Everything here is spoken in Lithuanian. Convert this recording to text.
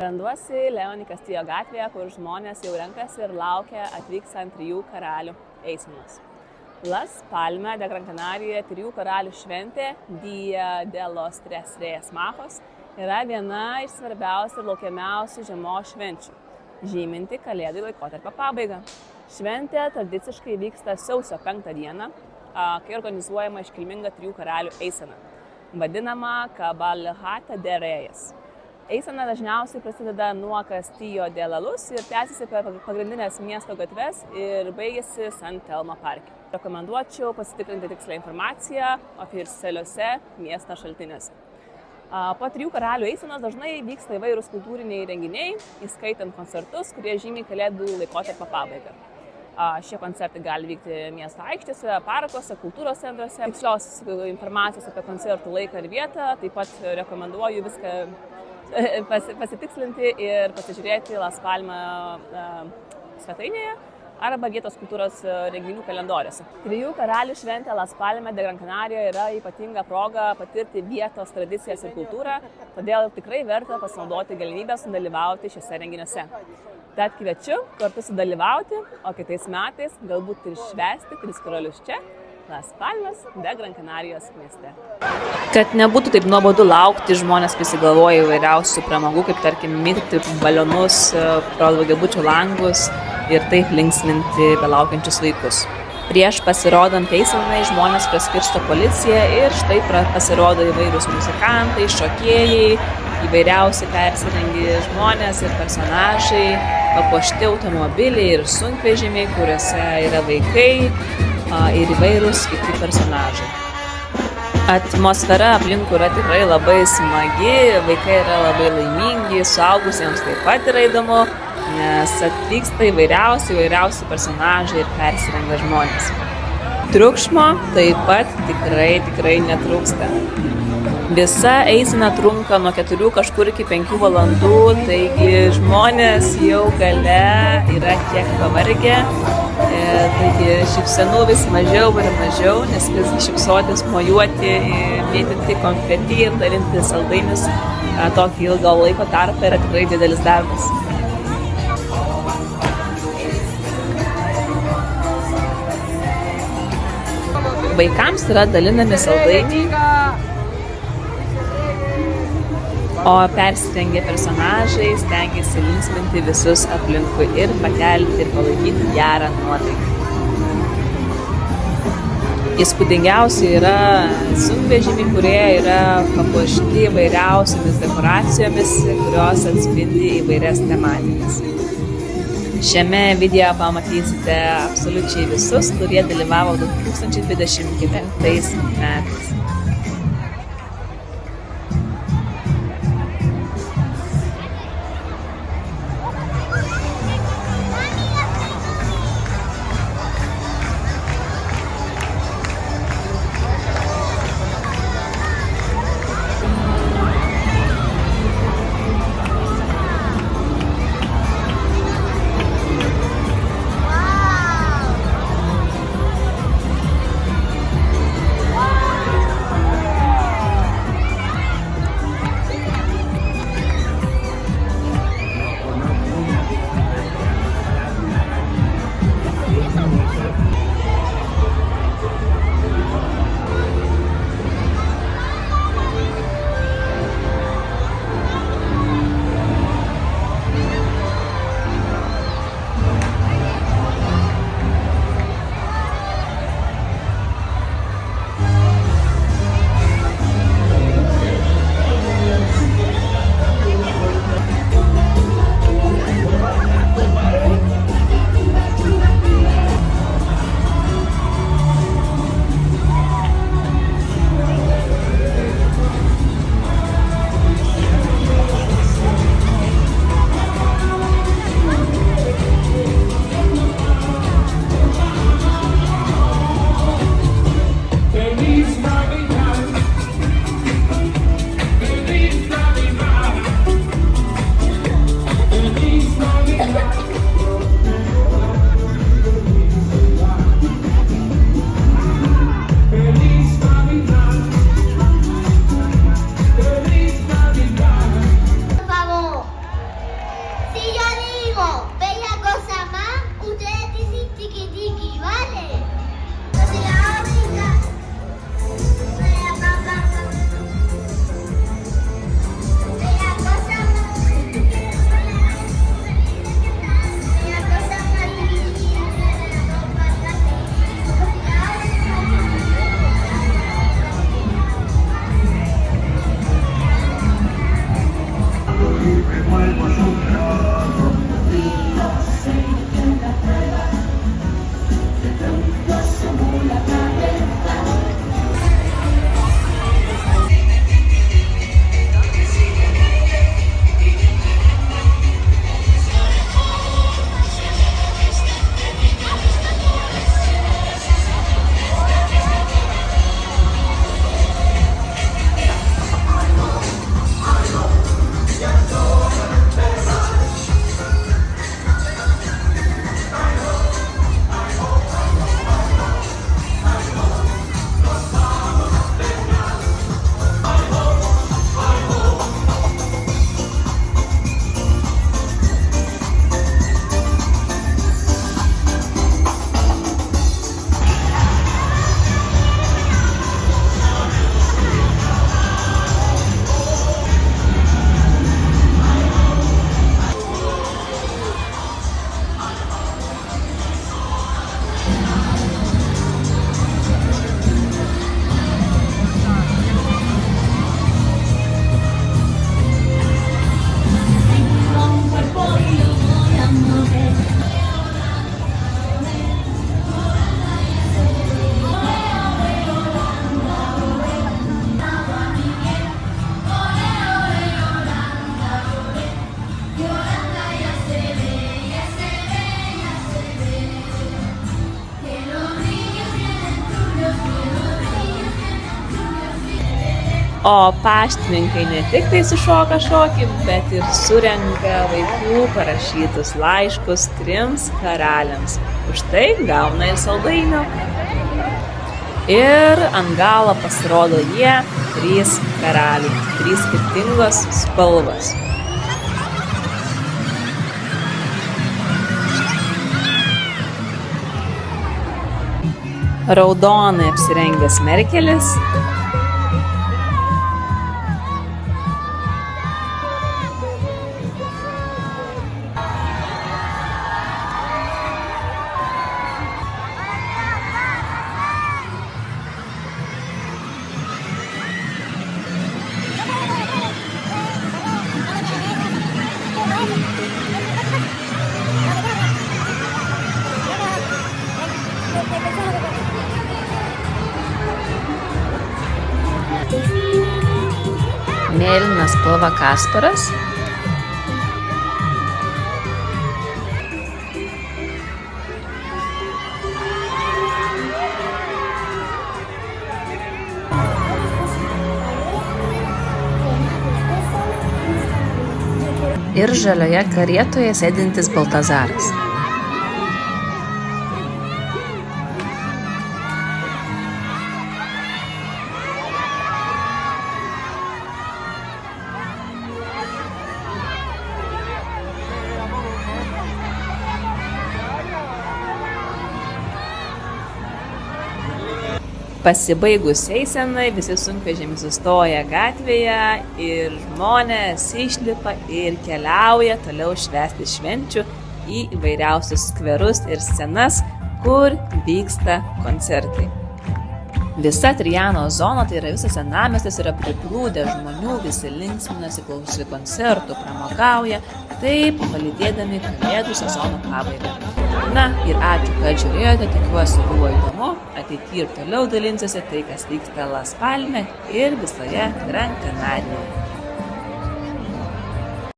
Randuosi Leon Castillo gatvėje, kur žmonės jau renkasi ir laukia atvykstant 3 karalių eisenos. Las Palmas de Gran Canaria 3 karalių šventė Dia de los Tres Reyes Magos yra viena iš svarbiausių ir laukiamiausių žiemos švenčių, žyminti Kalėdų laikotarpio pabaigą. Šventė tradiciškai vyksta sausio 5 dieną, kai organizuojama iškilminga 3 karalių eisena, vadinama Cabalgata de Reyes. Eisena dažniausiai prasideda nuo Castillo de la Luz ir tęsiasi per pagrindinės miesto gatves ir baigėsi San Telmo parke. Rekomenduočiau pasitikrinti tikslę informaciją oficialiuose miesto šaltiniuose. Po 3 karalių eisenos dažnai vyksta įvairūs kultūriniai renginiai, įskaitant koncertus, kurie žymi Kalėdų laikotarpio pabaigą. Šie koncertai gali vykti miesto aikštėse, parkuose, kultūros centruose. Tikslios informacijos apie koncertų laiką ir vietą, taip pat rekomenduoju viską pasitikslinti ir pasižiūrėti Las Palmas svetainėje arba vietos kultūros renginių kalendoriuose. 3 karalių šventė Las Palmas de Gran Canaria yra ypatinga proga patirti vietos tradicijas ir kultūrą, todėl tikrai verta pasinaudoti galimybę sudalyvauti šiuose renginiuose. Tad kviečiu kartu sudalyvauti, o kitais metais galbūt ir švęsti 3 karalius čia, Las Palmas de Gran Canarijos mieste. Kad nebūtų taip nuobodu laukti, žmonės prisigalvoja įvairiausių pramogų, kaip tarkim mėtyti balionus pro daugiabučių langus ir taip linksminti belaukiančius vaikus. Prieš pasirodant eisenai žmonės paskirsto policiją ir štai pasirodo įvairūs muzikantai, šokėjai, įvairiausi persirengę žmonės ir personažai, papuošti automobiliai ir sunkvežimiai, kuriuose yra vaikai ir įvairūs kiti personažai. Atmosfera aplinkui yra tikrai labai smagi, vaikai yra labai laimingi, suaugusiems taip pat yra įdomu, nes atvyksta įvairiausi personažai ir persirengę žmonės. Triukšmo taip pat tikrai netrūksta. Visa eisena trunka nuo 4 kažkur iki 5 valandų, taigi žmonės jau gale yra kiek pavargę. Taigi šypsenų vis mažiau ir mažiau, nes vis šypsotis, mojuoti, mėtyti konfetį ir dalinti saldainius tokį ilgą laiko tarpą yra tikrai didelis darbas. Vaikams yra dalinami saldainiai, o persirengę personažai stengiasi linksminti visus aplinkui ir pakelti ir palaikyti gerą nuotaiką. Įspūdingiausi yra sunkvežimiai, kurie yra papuošti įvairiausiomis dekoracijomis, kurios atspindi įvairias tematikas. Šiame video pamatysite absoliučiai visus, kurie dalyvavo 2025 metais. O paštininkai ne tik tai sušoka šokį, bet ir surenka vaikų parašytus laiškus 3 karaliams. Už tai gauna ir saldainių. Ir ant galo pasirodo jie 3 karaliai, 3 skirtingos spalvos. Raudonai apsirengęs Merkelis, mėlyna spalva Kasparas, ir žalioje karietoje sėdintis Baltazaras. Pasibaigus eisenai, visi sunkvežimiai sustoja gatvėje ir žmonės išlipa ir keliauja toliau švęsti švenčių į įvairiausius skverus ir scenas, kur vyksta koncertai. Visa Trijano zona, tai yra visas senamiestis, yra priplūdę žmonių, visi linksminasi, klausosi koncertų, pramogauja, taip palydėdami kalėdų sezono pabaigą. Na ir ačiū, kad žiūrėjote, tikiuosi buvo įdomu, ateityje ir toliau dalinsiuosi tai, kas vyksta Las Palme ir visoje Gran Canarijoje.